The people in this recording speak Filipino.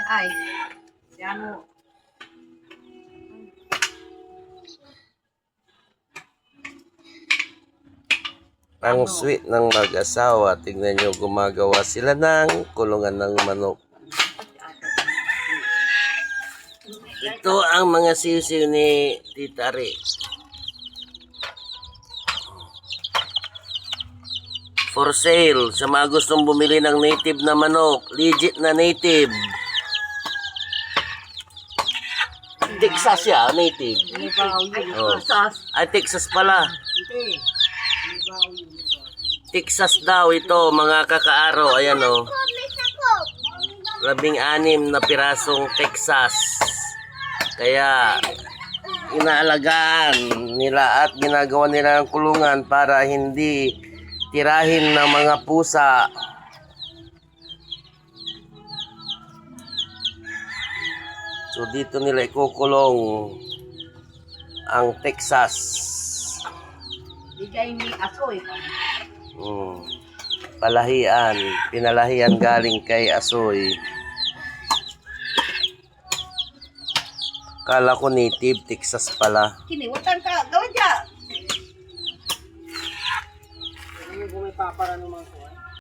Ay, yan mo. Ang sweet ng mag-asawa. Tingnan nyo, gumagawa sila ng kulungan ng manok. Ito ang mga sisiw ni Tita Ri. For sale sa mga gustong bumili ng native na manok. Legit na native. Texas siya, native. Oh. Ay, Texas pala. Texas daw ito, mga kakaaro. Ayan o. 16 na pirasong Texas. Kaya, inaalagaan nila at ginagawa nila ng kulungan para hindi tirahin ng mga pusa. So, dito nila ikukulong ang Texas. Bigay ni Asoy. Palahian. Pinalahian galing kay Asoy. Kala ko native, Texas pala. Kiniwatan ka, gawin dyan. Ano yung bumipapara ng mga